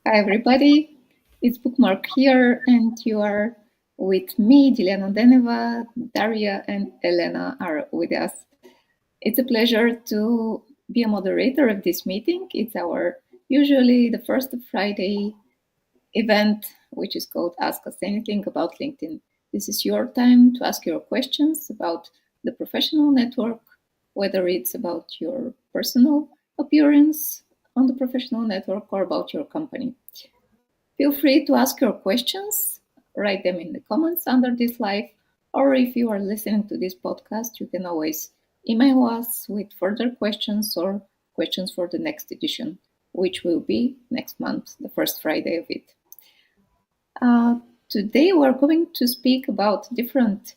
Hi, everybody. It's BookMark here, and you are with me, Dilyana Deneva, Daria, and Elena are with us. It's a pleasure to be a moderator of this meeting. It's our usually the first Friday event, which is called Ask Us Anything about LinkedIn. This is your time to ask your questions about the professional network, whether it's about your personal appearance on the professional network or about your company. Feel free to ask your questions, write them in the comments under this live, or if you are listening to this podcast, you can always email us with further questions or questions for the next edition, which will be next month, the first Friday of it. Today we're going to speak about different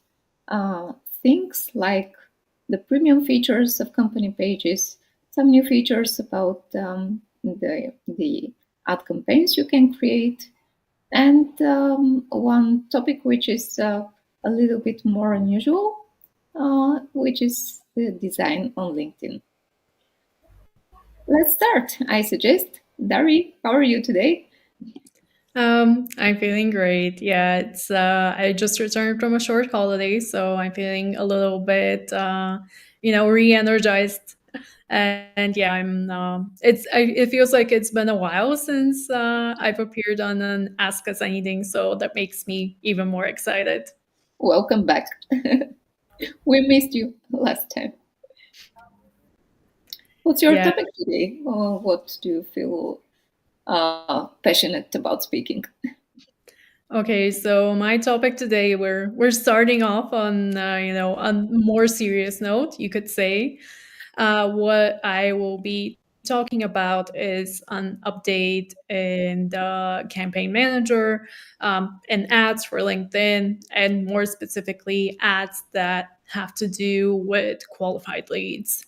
things like the premium features of company pages, some new features about the ad campaigns you can create, and one topic which is a little bit more unusual, which is the design on LinkedIn. Let's start, I suggest. Dari, how are you today? I'm feeling great. Yeah, it's I just returned from a short holiday, so I'm feeling a little bit re-energized. And yeah, it feels like it's been a while since I've appeared on an Ask Us Anything, so that makes me even more excited. Welcome back. We missed you last time. What's your Yeah. topic today? Or what do you feel passionate about speaking? Okay, so my topic today, we're starting off on a more serious note, you could say. What I will be talking about is an update in the campaign manager and ads for LinkedIn, and more specifically, ads that have to do with qualified leads.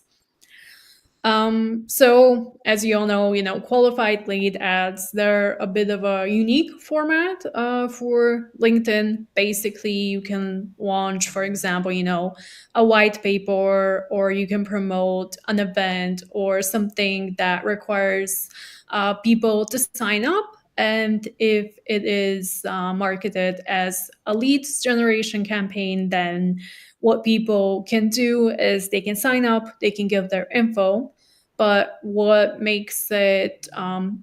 So as you all know, qualified lead ads, they're a bit of a unique format for LinkedIn. Basically, you can launch, for example, a white paper, or you can promote an event or something that requires people to sign up. And if it is marketed as a leads generation campaign, then what people can do is they can sign up, they can give their info. But what makes it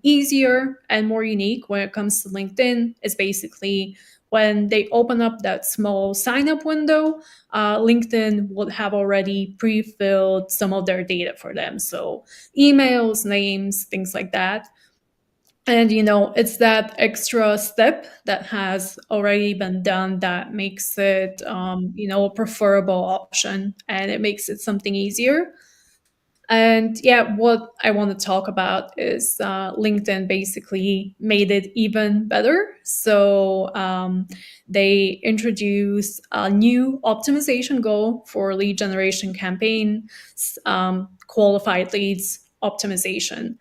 easier and more unique when it comes to LinkedIn is basically when they open up that small sign up window, LinkedIn would have already pre filled some of their data for them. So emails, names, things like that. And it's that extra step that has already been done that makes it a preferable option, and it makes it something easier. And yeah, what I want to talk about is LinkedIn basically made it even better. So they introduced a new optimization goal for lead generation campaigns, qualified leads optimization.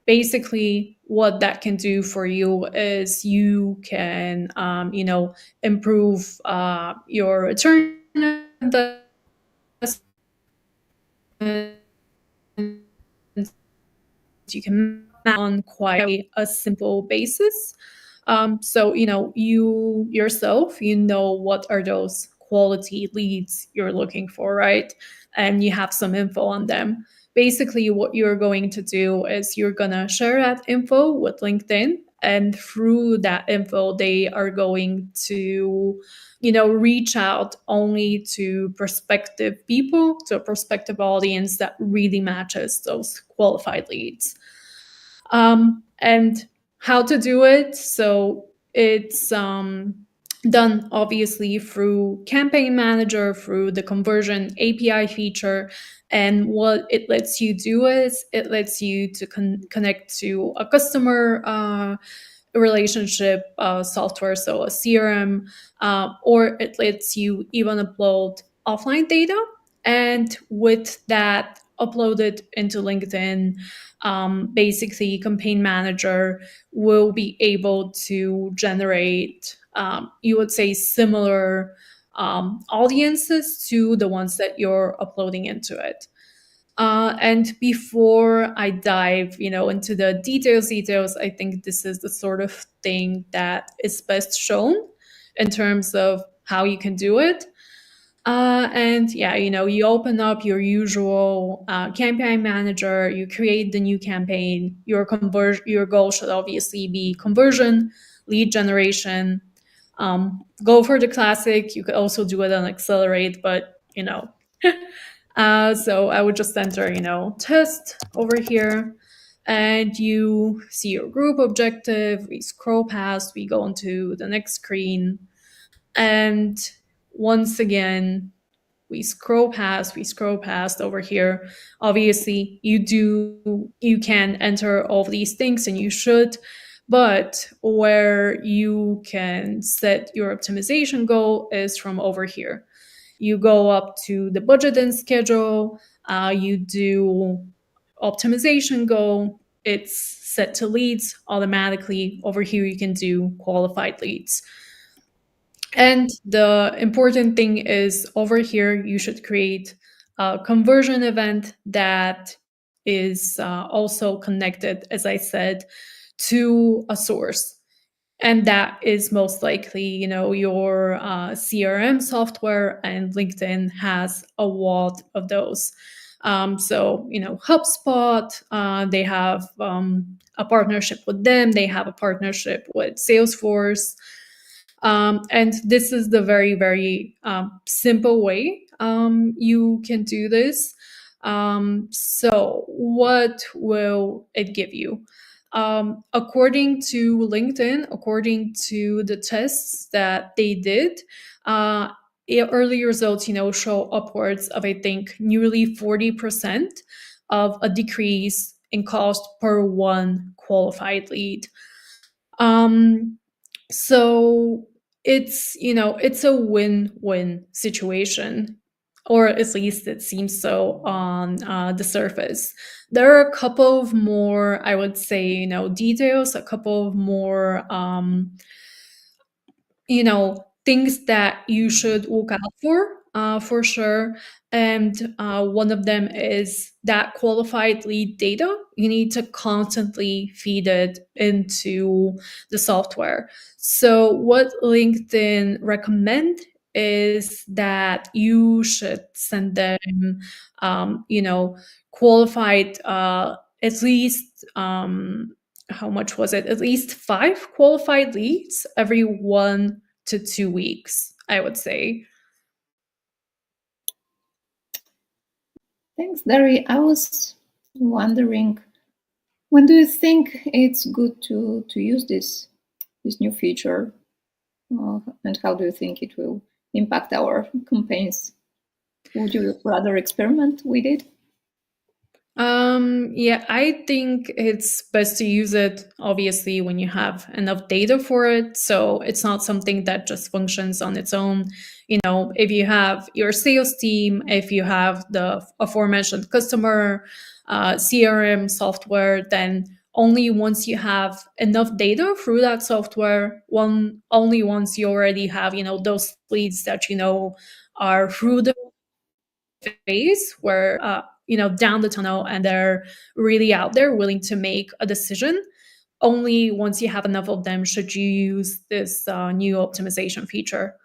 Basically, what that can do for you is you can, improve your return on investment. You can on quite a simple basis. So you yourself, what are those quality leads you're looking for, right? And you have some info on them. Basically, what you're going to do is you're gonna share that info with LinkedIn, and through that info, they are going to reach out only to prospective people, to a prospective audience that really matches those qualified leads. And how to do it? So it's done obviously through Campaign Manager, through the conversion API feature. And what it lets you do is it lets you to connect to a customer relationship software, so a CRM, or it lets you even upload offline data. And with that uploaded into LinkedIn, basically Campaign Manager will be able to generate, you would say, similar audiences to the ones that you're uploading into it. And before I dive, into the details, I think this is the sort of thing that is best shown in terms of how you can do it. And yeah, you open up your usual campaign manager, you create the new campaign. Your goal should obviously be conversion, lead generation. Go for the classic. You could also do it on Accelerate, but so I would just enter, test over here, and you see your group objective. We scroll past, we go into the next screen, and once again, we scroll past over here. Obviously, you can enter all of these things, and you should, but where you can set your optimization goal is from over here. You go up to the budget and schedule, you do optimization goal, it's set to leads automatically. Over here, you can do qualified leads. And the important thing is over here, you should create a conversion event that is also connected, as I said, to a source. And that is most likely, your CRM software, and LinkedIn has a lot of those. So, HubSpot, they have a partnership with them. They have a partnership with Salesforce. And this is the very, very simple way you can do this. So, what will it give you? According to LinkedIn, according to the tests that they did, early results, show upwards of, I think, nearly 40% of a decrease in cost per one qualified lead. So it's a win-win situation, or at least it seems so on the surface. There are a couple of more, I would say, details, a couple of more things that you should look out for sure. And one of them is that qualified lead data. You need to constantly feed it into the software. So, what LinkedIn recommend is that you should send them, qualified, at least how much was it? At least 5 qualified leads every 1 to 2 weeks, I would say. Thanks, Dari. I was wondering, when do you think it's good to use this new feature, and how do you think it will impact our campaigns? Would you rather experiment with it? Yeah, I think it's best to use it obviously when you have enough data for it. So it's not something that just functions on its own. If you have your sales team, if you have the aforementioned customer CRM software, then only once you have enough data through that software, only once you already have, those leads that are through the phase where down the tunnel, and they're really out there willing to make a decision. Only once you have enough of them should you use this new optimization feature.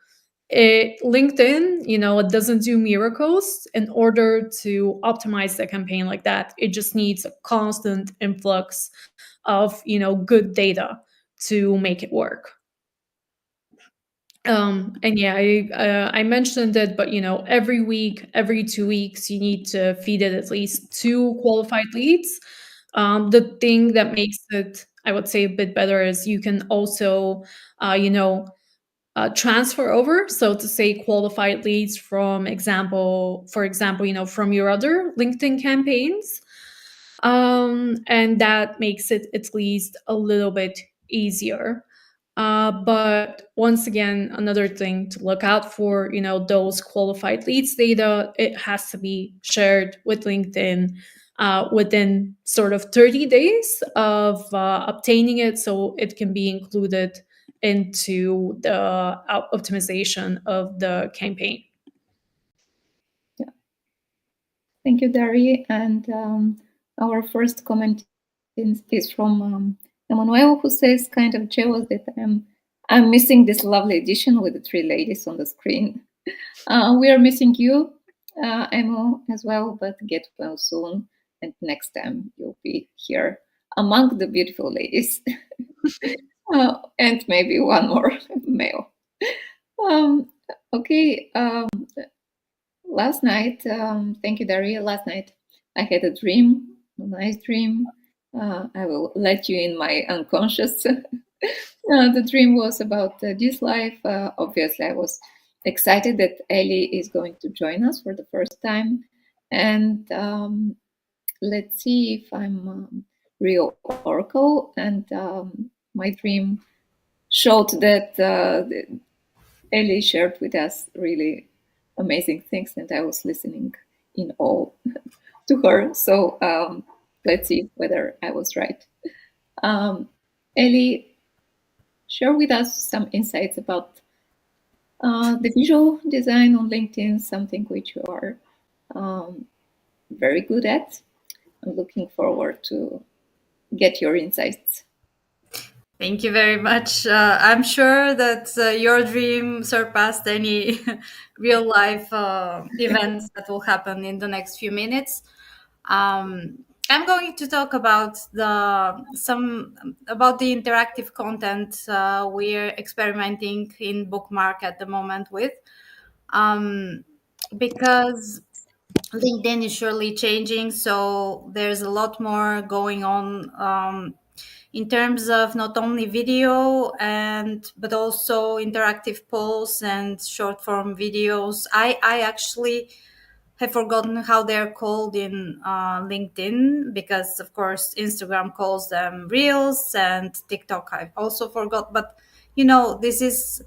LinkedIn, it doesn't do miracles. In order to optimize the campaign like that, it just needs a constant influx of good data to make it work. And yeah, I mentioned it, but every week, every 2 weeks, you need to feed it at least 2 qualified leads. The thing that makes it, I would say, a bit better is you can also, transfer over, so to say, qualified leads for example, from your other LinkedIn campaigns. And that makes it at least a little bit easier. But once again, another thing to look out for, those qualified leads data, it has to be shared with LinkedIn within sort of 30 days of obtaining it, so it can be included into the optimization of the campaign. Yeah. Thank you, Dari. And our first comment is from Emmanuel, who says, kind of jealous that I'm missing this lovely edition with the three ladies on the screen. We are missing you, Emo, as well, but get well soon. And next time you'll be here among the beautiful ladies. And maybe one more male. Um, okay, last night, thank you, Daria. Last night I had a dream, a nice dream. I will let you in my unconscious. The dream was about this life. Obviously, I was excited that Ellie is going to join us for the first time. And let's see if I'm real oracle. And my dream showed that Ellie shared with us really amazing things, and I was listening in awe to her. So let's see whether I was right. Ellie, share with us some insights about the visual design on LinkedIn, something which you are very good at. I'm looking forward to get your insights. Thank you very much. I'm sure that your dream surpassed any real life events that will happen in the next few minutes. I'm going to talk about the interactive content we're experimenting in BookMark at the moment with, because LinkedIn is surely changing. So there's a lot more going on. In terms of not only video but also interactive polls and short form videos. I actually have forgotten how they're called in LinkedIn, because of course Instagram calls them reels and TikTok I also forgot. But this is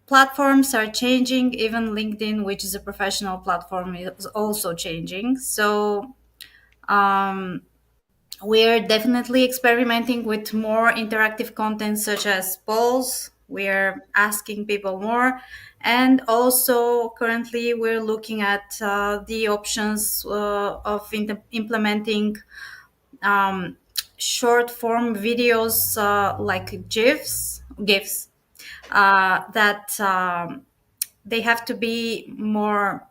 platforms are changing. Even LinkedIn, which is a professional platform, is also changing. So we're definitely experimenting with more interactive content, such as polls. We're asking people more. And also, currently, we're looking at the options of implementing short form videos like GIFs, that they have to be more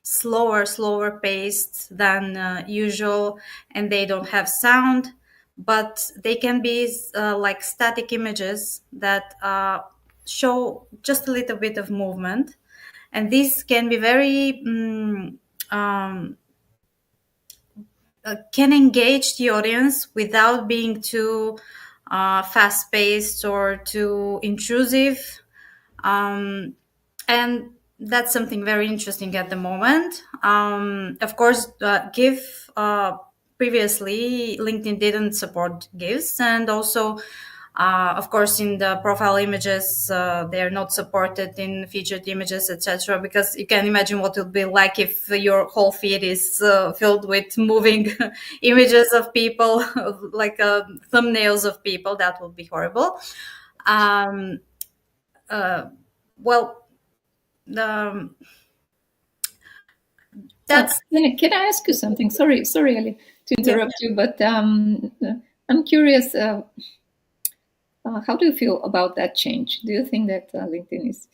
slower paced than usual, and they don't have sound, but they can be like static images that show just a little bit of movement, and these can be very um, can engage the audience without being too fast paced or too intrusive. And that's something very interesting at the moment. Of course, GIF, previously LinkedIn didn't support GIFs, and also, of course, in the profile images, they are not supported in featured images, etc. Because you can imagine what it would be like if your whole feed is filled with moving images of people, like thumbnails of people. That would be horrible. Um, well, um, that's Can I ask you something? Sorry, Ali, to interrupt you, but I'm curious. How do you feel about that change? Do you think that LinkedIn is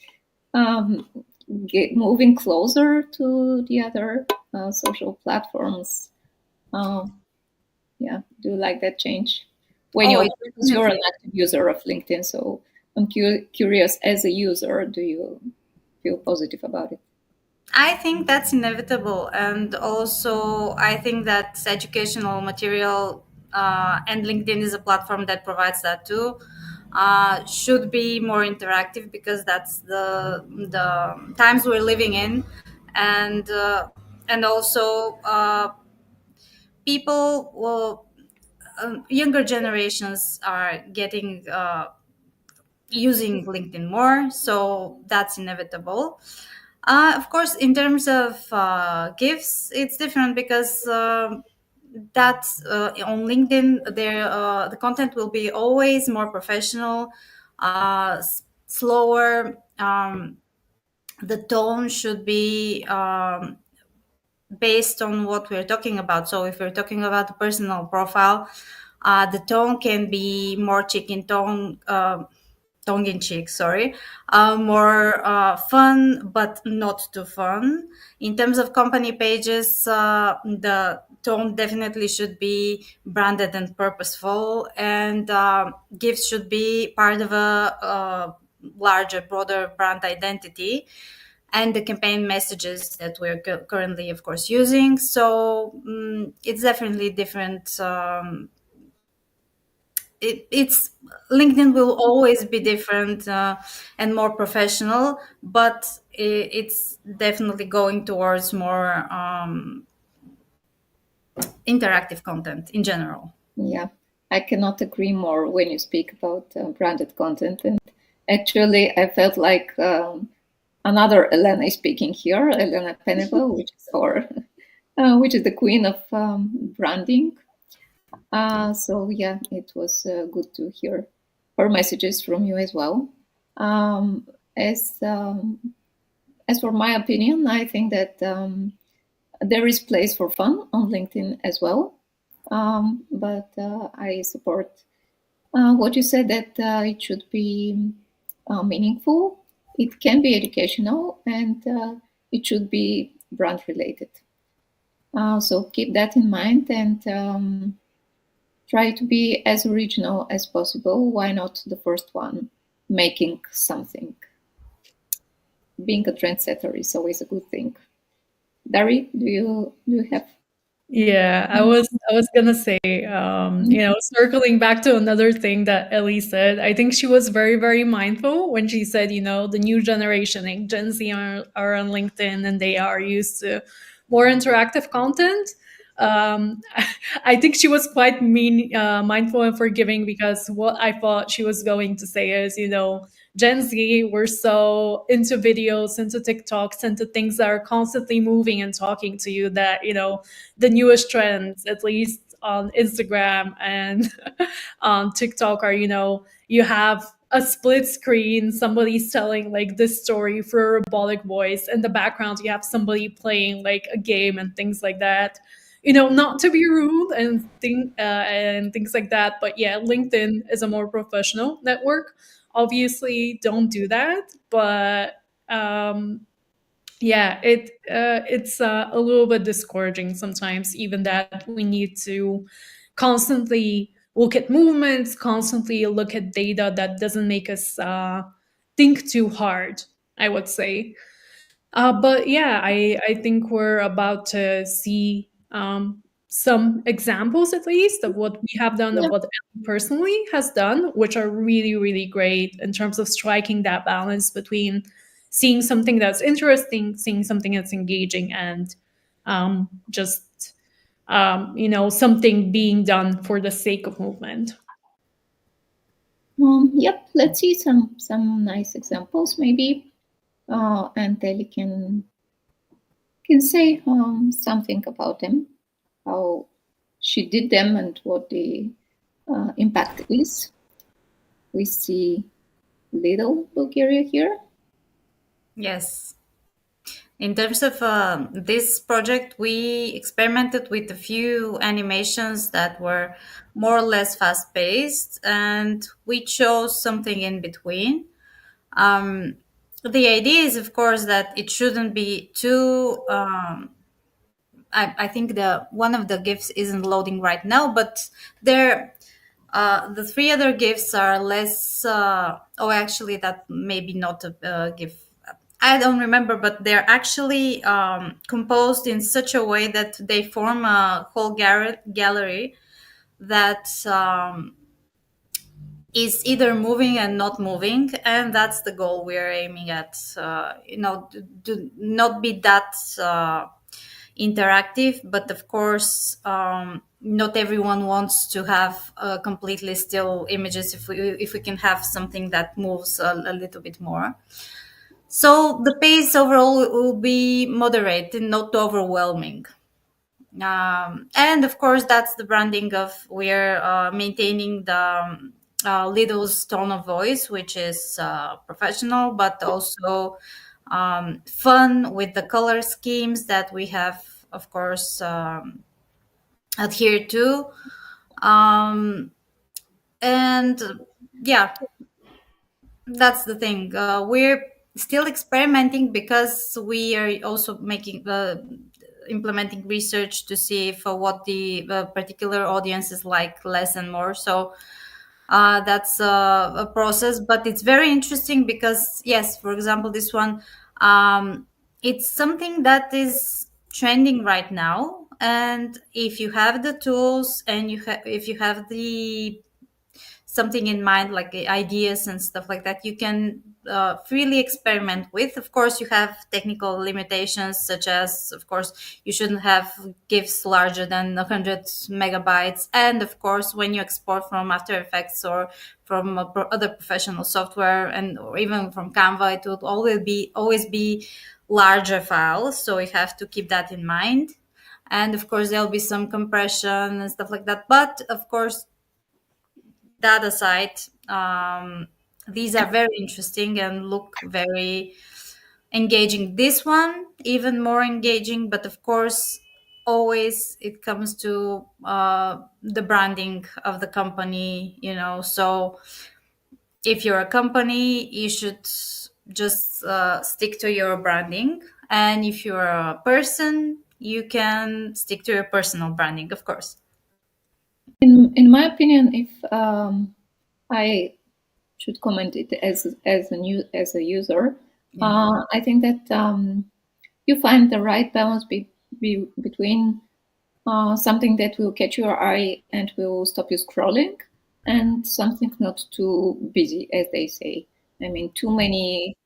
um, moving closer to the other social platforms? Yeah, do you like that change? When oh, you're it because you're an active user of LinkedIn, so I'm curious as a user, do you feel positive about it? I think that's inevitable, and also I think that educational material, and LinkedIn is a platform that provides that too. Should be more interactive, because that's the times we're living in, and also people will younger generations are getting using LinkedIn more, so that's inevitable. Of course, in terms of gifts, it's different, because that's on LinkedIn. The content will be always more professional, slower. The tone should be based on what we're talking about. So if we're talking about a personal profile, the tone can be more chicken tone, tongue in cheek, sorry, more fun, but not too fun. In terms of company pages, the tone definitely should be branded and purposeful, and gifts should be part of a larger, broader brand identity and the campaign messages that we're currently, of course, using. So it's definitely different. It's LinkedIn will always be different and more professional, but it's definitely going towards more interactive content in general. Yeah, I cannot agree more when you speak about branded content. And actually, I felt like another Elena is speaking here, Elena Peneva, which is which is the queen of branding. So yeah, it was good to hear her messages from you as well. Um, as um, as for my opinion, I think that there is place for fun on LinkedIn as well. But I support what you said, that it should be meaningful. It can be educational, and it should be brand related. So keep that in mind, and try to be as original as possible. Why not the first one making something? Being a trendsetter is always a good thing. Dari, do you have? Yeah, I was gonna say, circling back to another thing that Ellie said, I think she was very, very mindful when she said, the new generation, like Gen Z are on LinkedIn and they are used to more interactive content. I think she was quite mindful and forgiving, because what I thought she was going to say is, Gen Z, we're so into videos, into TikToks, into things that are constantly moving and talking to you, that, the newest trends, at least on Instagram and on TikTok, are, you have a split screen, somebody's telling like this story through a robotic voice. In the background, you have somebody playing like a game and things like that. Not to be rude and things like that, but yeah, LinkedIn is a more professional network. Obviously, don't do that, but yeah, it's a little bit discouraging sometimes, even that we need to constantly look at movements, constantly look at data that doesn't make us think too hard, I would say. But yeah, I think we're about to see some examples, at least, of what we have done, of Yeah. what Ellie personally has done, which are really, really great in terms of striking that balance between seeing something that's interesting, seeing something that's engaging, and just something being done for the sake of movement. Yep. Let's see some nice examples, maybe, and Ellie can say something about them, how she did them, and what the impact is. We see little Bulgaria here. Yes. In terms of this project, we experimented with a few animations that were more or less fast paced, and we chose something in between. Um, the idea is, of course, that it shouldn't be too. I think the one of the GIFs isn't loading right now, but there, the three other GIFs are less. Actually, that maybe not a GIF. I don't remember, but they're actually composed in such a way that they form a whole gallery that is either moving and not moving, and that's the goal we're aiming at. Do not be that interactive, but of course, not everyone wants to have completely still images. If we can have something that moves a little bit more. So the pace overall will be moderate and not overwhelming. And of course, that's the branding of we're maintaining the Lidl's tone of voice, which is professional, but also fun with the color schemes that we have of course, adhere to. Um, and yeah, that's the thing. We're still experimenting because we are also making implementing research to see for what the particular audience is like less and more. So that's a process, but it's very interesting because yes, for example, this one, it's something that is trending right now. And if you have the tools and if you have the something in mind, like ideas and stuff like that, you can freely experiment with. Of course, you have technical limitations, such as, of course, you shouldn't have GIFs larger than 100 megabytes. And of course, when you export from After Effects or from other professional software, and or even from Canva, it will always be larger files. So you have to keep that in mind. And of course, there'll be some compression and stuff like that. But of course, that aside, these are very interesting and look very engaging. This one, even more engaging, but of course, always it comes to the branding of the company, So if you're a company, you should just stick to your branding. And if you're a person, you can stick to your personal branding, of course. In my opinion, if I should comment it as a user, I think that you find the right balance between something that will catch your eye and will stop you scrolling, and something not too busy, as they say. I mean, too many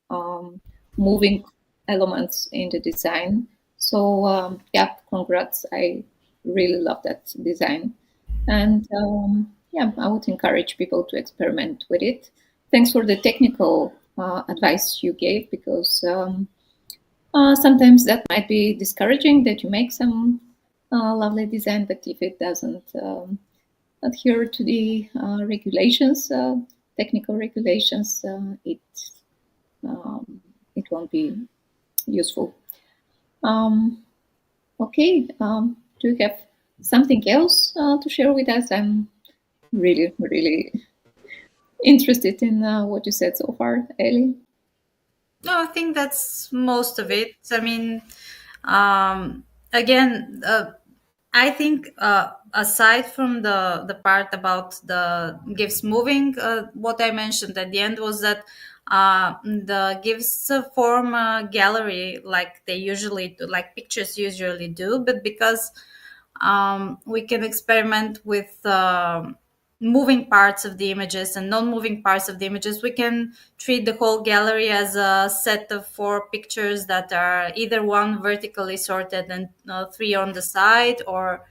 moving elements in the design. So yeah, congrats. I really love that design. And yeah, I would encourage people to experiment with it. Thanks for the technical advice you gave, because sometimes that might be discouraging, that you make some lovely design, but if it doesn't adhere to the regulations, technical regulations, it won't be useful. Okay, do you have something else to share with us? I'm really, really interested in what you said so far, Ellie. No, I think that's most of it. I mean, again, I think aside from the part about the gifts moving, what I mentioned at the end was that the gifts form a gallery like they usually do, like pictures usually do, but because we can experiment with moving parts of the images and non-moving parts of the images, we can treat the whole gallery as a set of 4 pictures that are either one vertically sorted and 3 on the side, or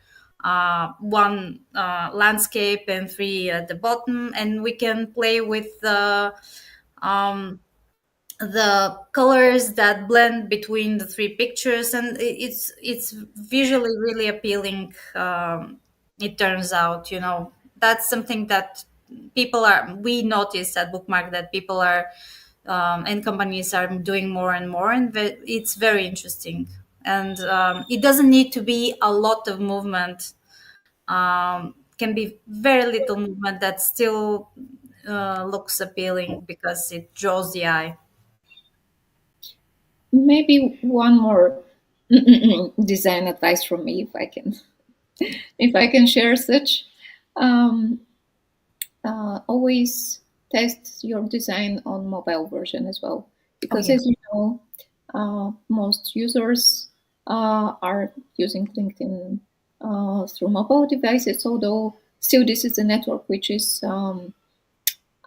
one landscape and 3 at the bottom. And we can play with um, the colors that blend between the 3 pictures, and it's visually really appealing. It turns out, that's something that we notice at BookMark, that people are and companies are doing more and more, and it's very interesting. And it doesn't need to be a lot of movement. Can be very little movement that still looks appealing because it draws the eye. Maybe one more design advice from me, if I can share such. Um, Always test your design on mobile version as well, because yeah. as you know, most users are using LinkedIn through mobile devices, although still this is a network which is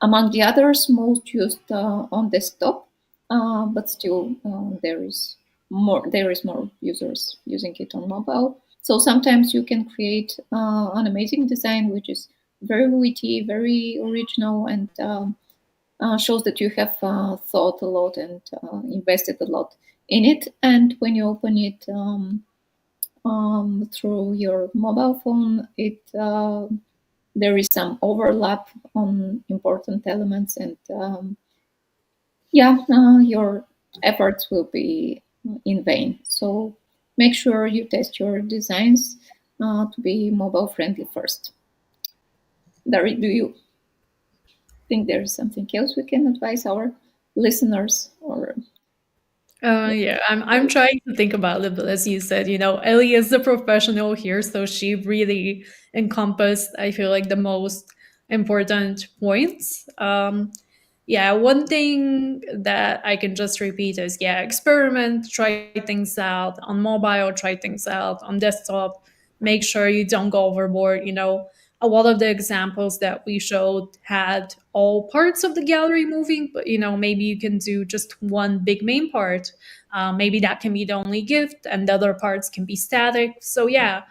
among the others most used on desktop, but still there is more users using it on mobile. So sometimes you can create an amazing design which is very witty, very original, and shows that you have thought a lot and invested a lot in it. And when you open it through your mobile phone, there is some overlap on important elements, and yeah, your efforts will be in vain. So make sure you test your designs to be mobile friendly first. Dari, do you think there is something else we can advise our listeners? Or Yeah, I'm trying to think about it, but as you said, Ellie is the professional here, so she really encompassed, I feel like, the most important points. Yeah, one thing that I can just repeat is, yeah, experiment, try things out on mobile, try things out on desktop. Make sure you don't go overboard. A lot of the examples that we showed had all parts of the gallery moving, but maybe you can do just one big main part. Maybe that can be the only gift, and the other parts can be static. So yeah,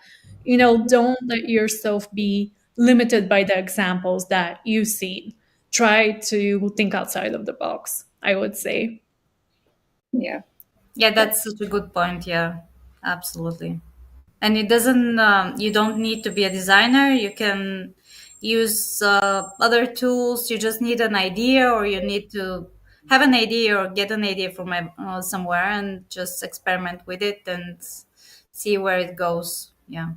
don't let yourself be limited by the examples that you've seen. Try to think outside of the box, I would say. yeah, Yeah, that, that's such a good point. Yeah, absolutely. And it doesn't, you don't need to be a designer. You can use other tools. You just need an idea, or you need to have an idea or get an idea from somewhere and just experiment with it and see where it goes. Yeah.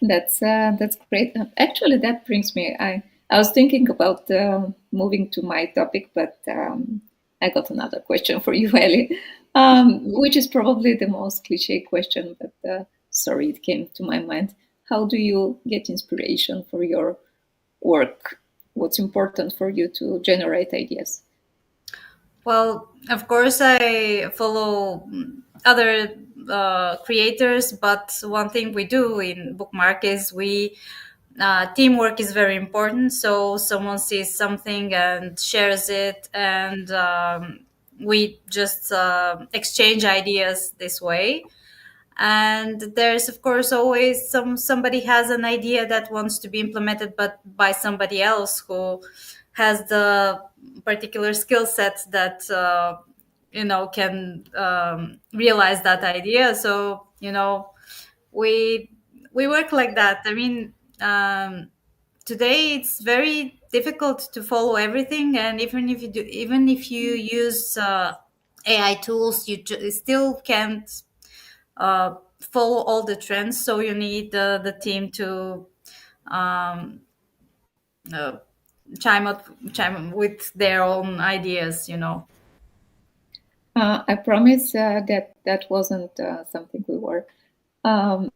that's great. Actually, that brings me. I was thinking about moving to my topic, but I got another question for you, Ellie, which is probably the most cliche question, but sorry, it came to my mind. How do you get inspiration for your work? What's important for you to generate ideas? Well, of course, I follow other creators, but one thing we do in Bookmark is we teamwork is very important. So someone sees something and shares it, and we just exchange ideas this way. And there's of course always somebody has an idea that wants to be implemented, but by somebody else who has the particular skill set that can realize that idea. So we we work like that. I mean, today it's very difficult to follow everything, and even if you use AI tools, you still can't follow all the trends. So you need the team to um, uh, chime with their own ideas. I promise that that wasn't something um,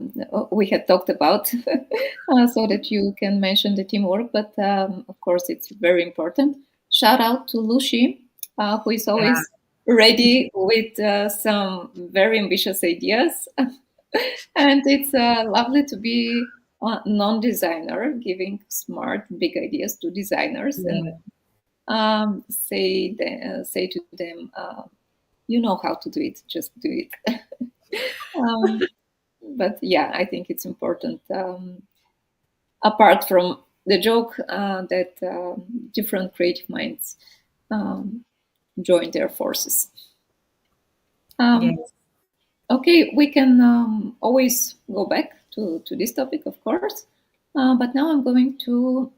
we had talked about, so that you can mention the teamwork. But of course, it's very important. Shout out to Lucy, who is Yeah. always ready with some very ambitious ideas. And it's lovely to be a non-designer giving smart, big ideas to designers and Yeah. say to them, you know how to do it, just do it. um, but yeah, I think it's important. Apart from the joke that different creative minds um, join their forces. Um, Yes. okay, we can always go back to this topic, of course. But now I'm going to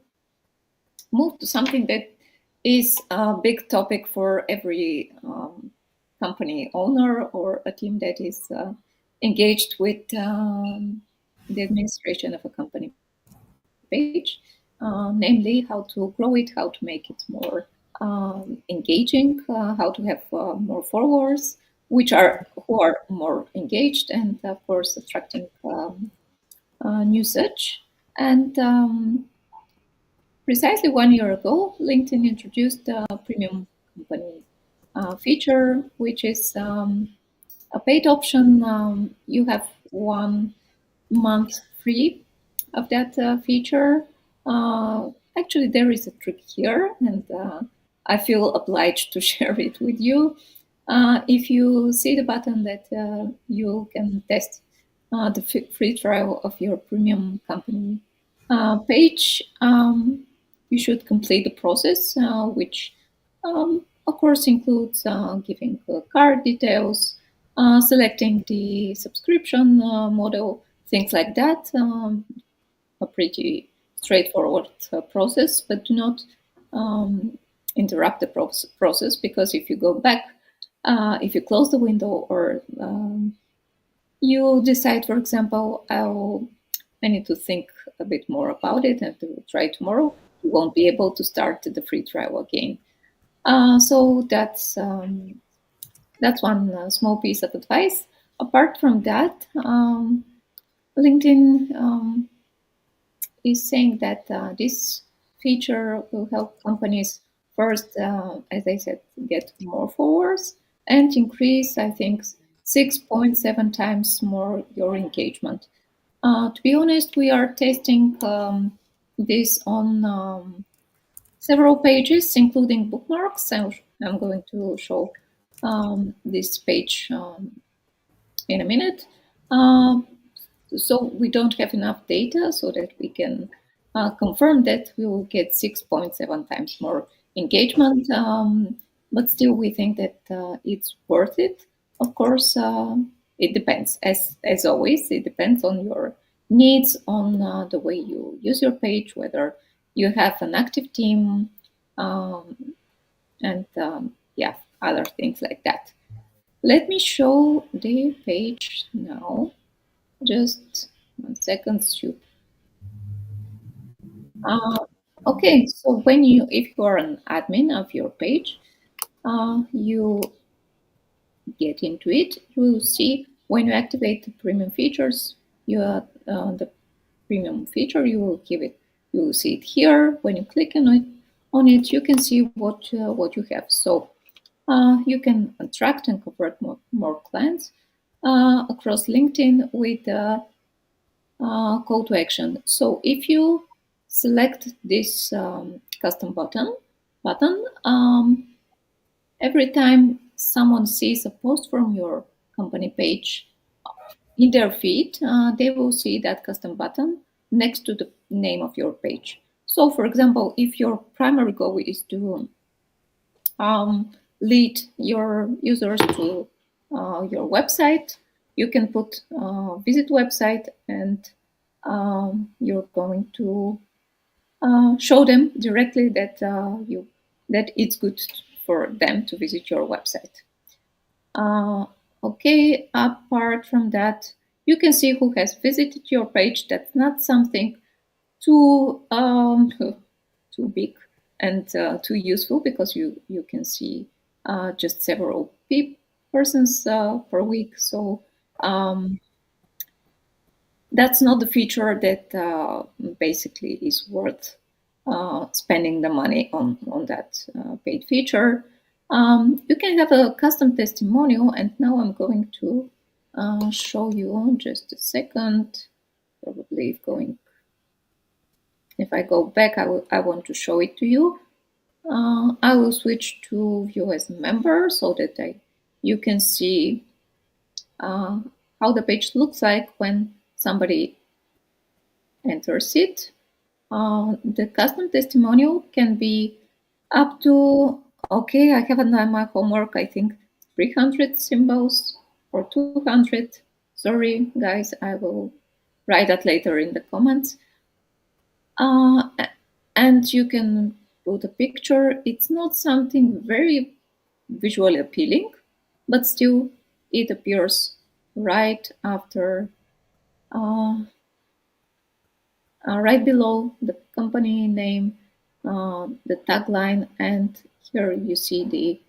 move to something that is a big topic for every company owner or a team that is engaged with the administration of a company page, namely how to grow it, how to make it more engaging, how to have more followers, who are more engaged, and of course attracting new search. And precisely 1 year ago, LinkedIn introduced a premium company feature, which is a paid option. You have 1 month free of that feature. Actually, there is a trick here, and I feel obliged to share it with you. If you see the button that you can test the free trial of your premium company page, you should complete the process, which of course includes giving card details, selecting the subscription model, things like that. A pretty straightforward process, but do not um, interrupt the process, because if you go back If you close the window or you decide, for example, I need to think a bit more about it and to try tomorrow, you won't be able to start the free trial again. So that's one small piece of advice. Apart from that, LinkedIn is saying that this feature will help companies first, as I said, get more followers and increase, I think, 6.7 times more your engagement. To be honest, we are testing this on several pages, including bookmarks. I'm going to show this page in a minute. Um, so we don't have enough data so that we can confirm that we will get 6.7 times more engagement. But still, we think that it's worth it. Of course, it depends. As always, it depends on your needs, on the way you use your page, whether you have an active team, um, and yeah, other things like that. Let me show the page now. Just 1 second, Stu. Okay, so if you are an admin of your page, you get into it. You will see when you activate the premium features, the premium feature, you will give it. You will see it here. When you click on it, you can see what you have. So you can attract and convert more clients across LinkedIn with call to action. So if you select this custom button, every time someone sees a post from your company page in their feed, they will see that custom button next to the name of your page. So, for example, if your primary goal is to lead your users to your website, you can put visit website, and you're going to show them directly that that it's good for them to visit your website. Okay, apart from that, you can see who has visited your page. That's not something too too big and too useful, because you can see just several persons per week. So that's not the feature that basically is worth spending the money on that paid feature. You can have a custom testimonial, and now I'm going to show you just a second. Probably if I go back, I want to show it to you. I will switch to view as member so that you can see how the page looks like when somebody enters it. The custom testimonial can be up to, okay, I haven't done my homework, I think 300 symbols or 200. Sorry, guys, I will write that later in the comments. And you can put a picture. It's not something very visually appealing, but still it appears right after right below the company name, the tagline, and here you see the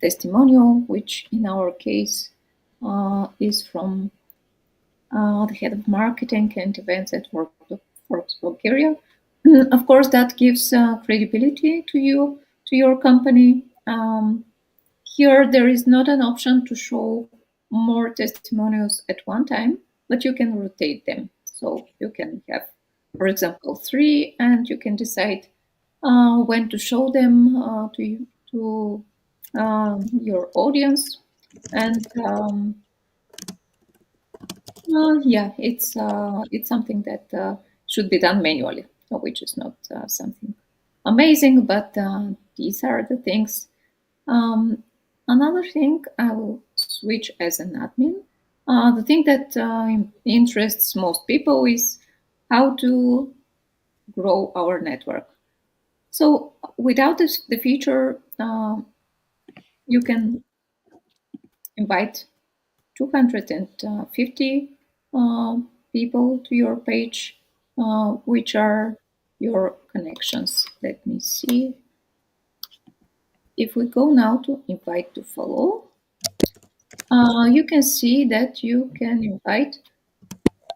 testimonial, which in our case is from the head of marketing and events at Forbes Bulgaria. Of course, that gives credibility to you, to your company. Here, there is not an option to show more testimonials at one time, but you can rotate them. So you can have, for example, 3, and you can decide when to show them to your audience. And yeah, it's something that should be done manually, which is not something amazing, but these are the things. Another thing, I will switch as an admin. The thing that interests most people is how to grow our network. So without the feature, you can invite 250 people to your page, which are your connections. Let me see. If we go now to invite to follow, you can see that you can invite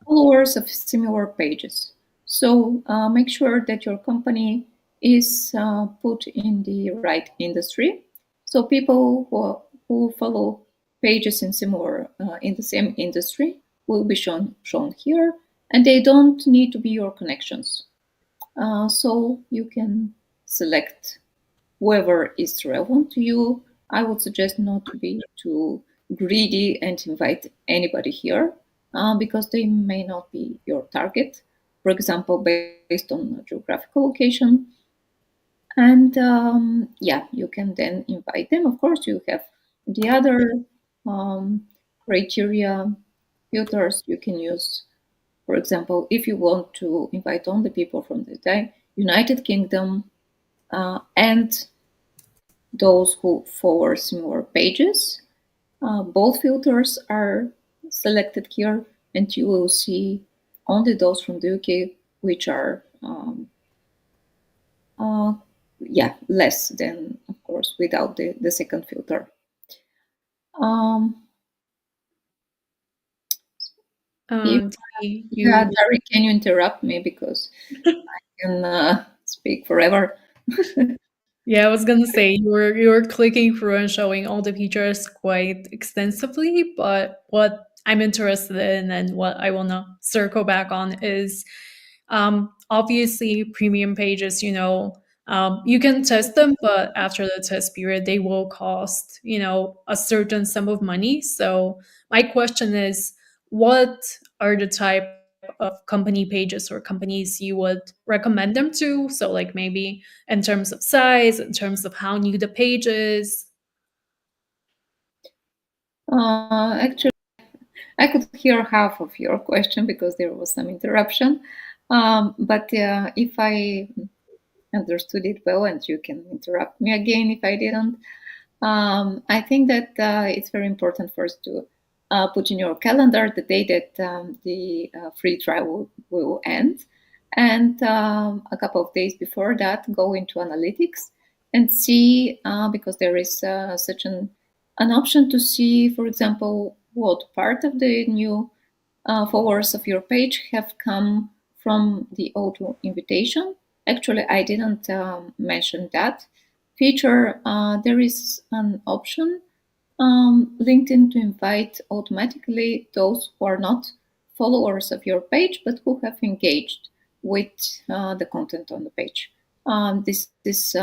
followers of similar pages. So make sure that your company is put in the right industry. So people who follow pages in the same industry will be shown here, and they don't need to be your connections. So you can select whoever is relevant to you. I would suggest not to be too greedy and invite anybody here because they may not be your target, for example, based on geographical location. And yeah, you can then invite them. Of course, you have the other criteria, filters you can use. For example, if you want to invite only people from the United Kingdom and those who follow similar pages. Both filters are selected here, and you will see only those from the UK which are uh, less than, of course, without the second filter. Um, if, You Dari, can you interrupt me because I can speak forever? Yeah, I was gonna say you were clicking through and showing all the features quite extensively, but what I'm interested in and what I wanna circle back on is obviously premium pages, you can test them, but after the test period, they will cost, a certain sum of money. So my question is, what are the type of company pages or companies you would recommend them to? So like maybe in terms of size, in terms of how new the page is. Actually, I could hear half of your question because there was some interruption. But if I understood it well, and you can interrupt me again if I didn't, I think that it's very important first to put in your calendar the day that the free trial will end. And a couple of days before that, go into analytics and see, because there is such an option to see, for example, what part of the new followers of your page have come from the auto invitation. Actually, I didn't mention that feature. There is an option LinkedIn to invite automatically those who are not followers of your page but who have engaged with the content on the page. This is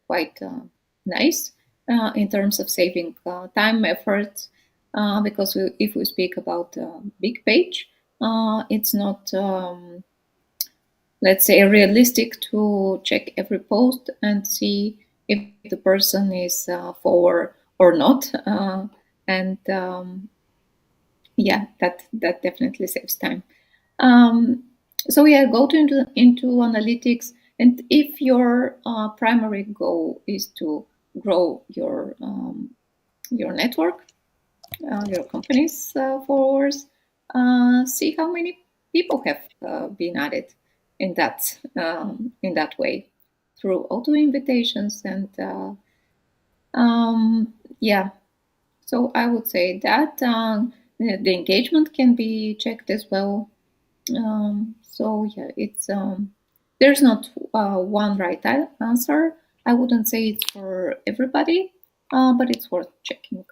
quite nice in terms of saving time, effort, because if we speak about a big page, it's not, let's say, realistic to check every post and see if the person is follower or not. And yeah, that definitely saves time. So yeah, go into analytics, and if your primary goal is to grow your network, your company's followers, see how many people have been added in that way through auto invitations and yeah. So I would say that the engagement can be checked as well. So yeah, it's there's not one right answer. I wouldn't say it's for everybody, but it's worth checking.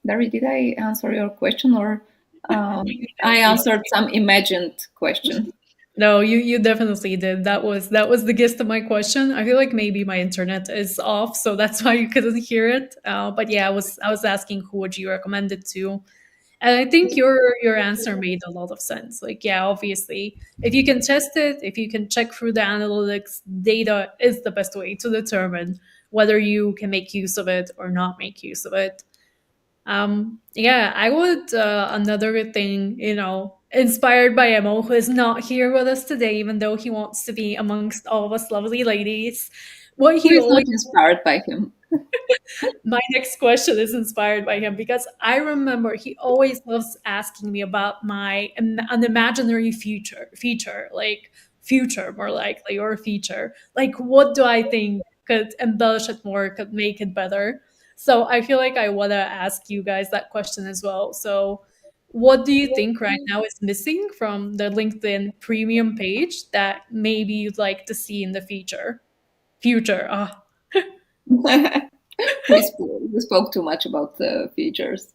Dari, did I answer your question, or I answered some imagined question? No, you definitely did. That was the gist of my question. I feel like maybe my internet is off, so that's why you couldn't hear it. But yeah, I was asking who would you recommend it to, and I think your answer made a lot of sense. Like, yeah, obviously, if you can test it, if you can check through the analytics, data is the best way to determine whether you can make use of it or not make use of it. Yeah, I would, another thing, inspired by Emo, who is not here with us today, even though he wants to be amongst all of us lovely ladies. What Who he is not always inspired by him? My next question is inspired by him because I remember he always loves asking me about my an imaginary feature, like future more likely, or feature. Like, what do I think could embellish it more, could make it better? So I feel like I want to ask you guys that question as well. So what do you think right now is missing from the LinkedIn premium page that maybe you'd like to see in the future? Future. Ah, We spoke too much about the features.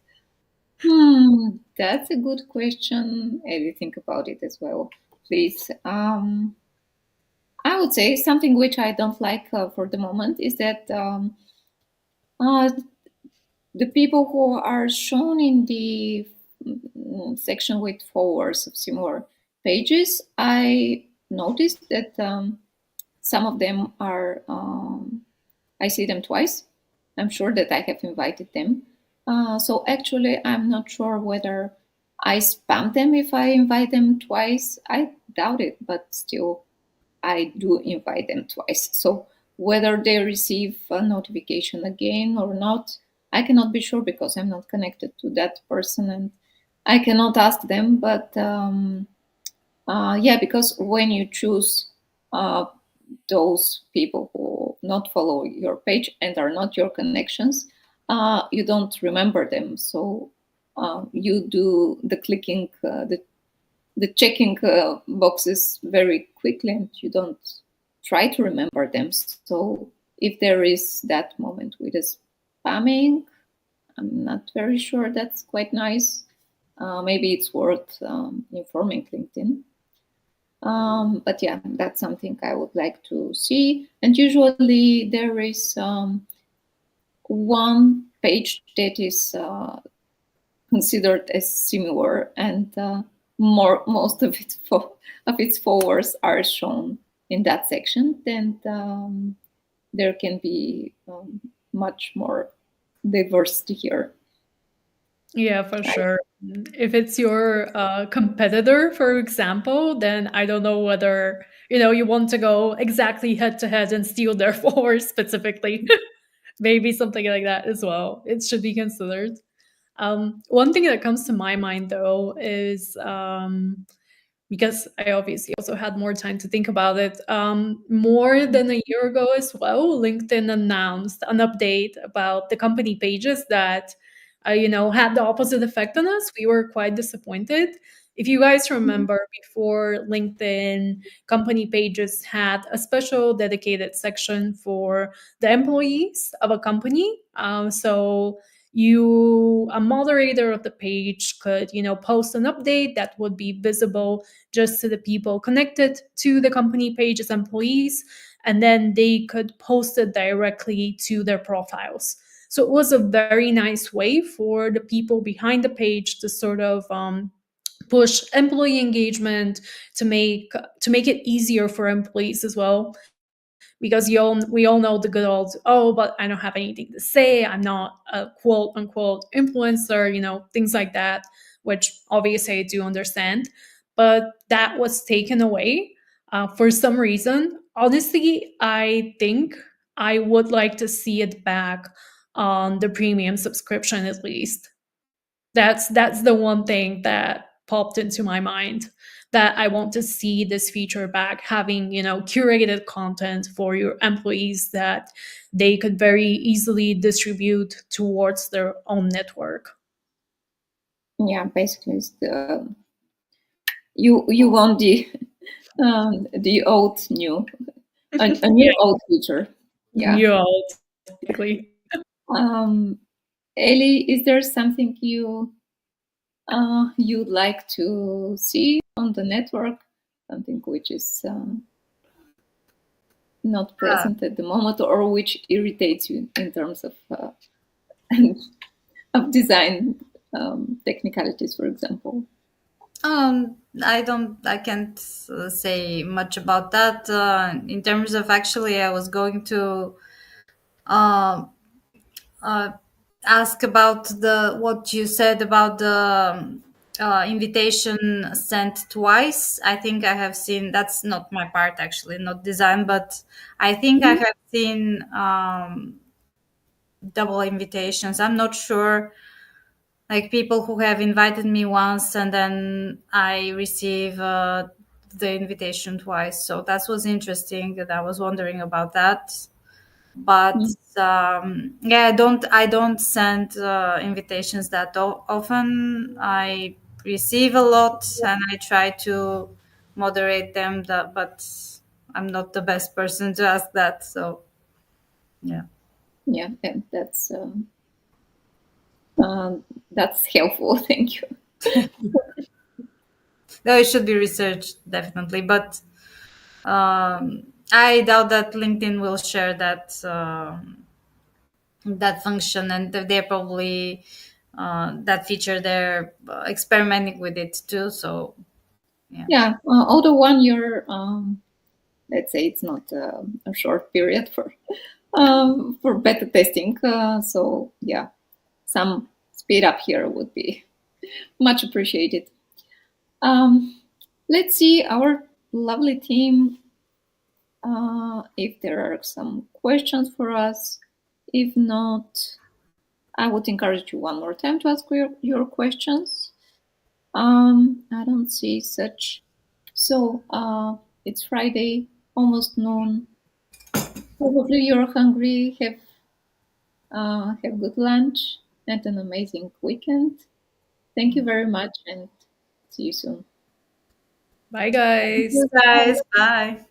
That's a good question. I will think about it as well. Please. I would say something which I don't like for the moment is that uh, the people who are shown in the section with followers of similar pages, I noticed that some of them are, I see them twice. I'm sure that I have invited them. So actually, I'm not sure whether I spam them if I invite them twice. I doubt it, but still, I do invite them twice. So whether they receive a notification again or not, I cannot be sure because I'm not connected to that person and I cannot ask them. But yeah, because when you choose uh, those people who not follow your page and are not your connections, you don't remember them. So you do the clicking, the checking boxes very quickly, and you don't try to remember them. So if there is that moment with the spamming, I'm not very sure that's quite nice. Maybe it's worth informing LinkedIn. But yeah, that's something I would like to see. And usually there is one page that is considered as similar, and most of its followers are shown in that section. Then there can be much more diversity here. yeah, for Right? sure. If it's your competitor, for example, then I don't know whether you want to go exactly head to head and steal their followers specifically. Maybe something like that as well. It should be considered. One thing that comes to my mind though is because I obviously also had more time to think about it. More than a year ago as well, LinkedIn announced an update about the company pages that, had the opposite effect on us. We were quite disappointed. If you guys remember, before LinkedIn, company pages had a special dedicated section for the employees of a company. So a moderator of the page could post an update that would be visible just to the people connected to the company page as employees, and then they could post it directly to their profiles. So it was a very nice way for the people behind the page to sort of push employee engagement, to make it easier for employees as well, because we all know the good old, oh, but I don't have anything to say, I'm not a quote unquote influencer, things like that, which obviously I do understand. But that was taken away for some reason. Honestly, I think I would like to see it back on the premium subscription at least. That's the one thing that popped into my mind, that I want to see this feature back, having, curated content for your employees that they could very easily distribute towards their own network. Yeah, basically, it's you want the old new, a new Yeah, old feature. Yeah. you all technically. Um, Ellie, is there something you'd like to see on the network? Something which is not present at the moment, or which irritates you in terms of of design technicalities, for example? I can't say much about that. In terms of, actually, I was going to uh, uh, ask about the what you said about the invitation sent twice. I think I have seen, that's not my part actually, not design, but I think I have seen double invitations. I'm not sure, like people who have invited me once and then I receive the invitation twice. So that was interesting, and I was wondering about that. But Mm. yeah, I don't send invitations that often. I receive a lot and I try to moderate them, but I'm not the best person to ask that. So yeah. Yeah, and that's helpful. Thank you. No, it should be researched definitely, but I doubt that LinkedIn will share that function, and they're probably that feature they're experimenting with it too. So yeah. Yeah, although 1 year, let's say it's not a short period for beta testing. So yeah, some speed up here would be much appreciated. Um, let's see our lovely team if there are some questions for us. If not, I would encourage you one more time to ask your questions. I don't see such. So it's Friday, almost noon. Probably you're hungry. Have good lunch and an amazing weekend. Thank you very much, and see you soon. Bye, guys. Guys, bye.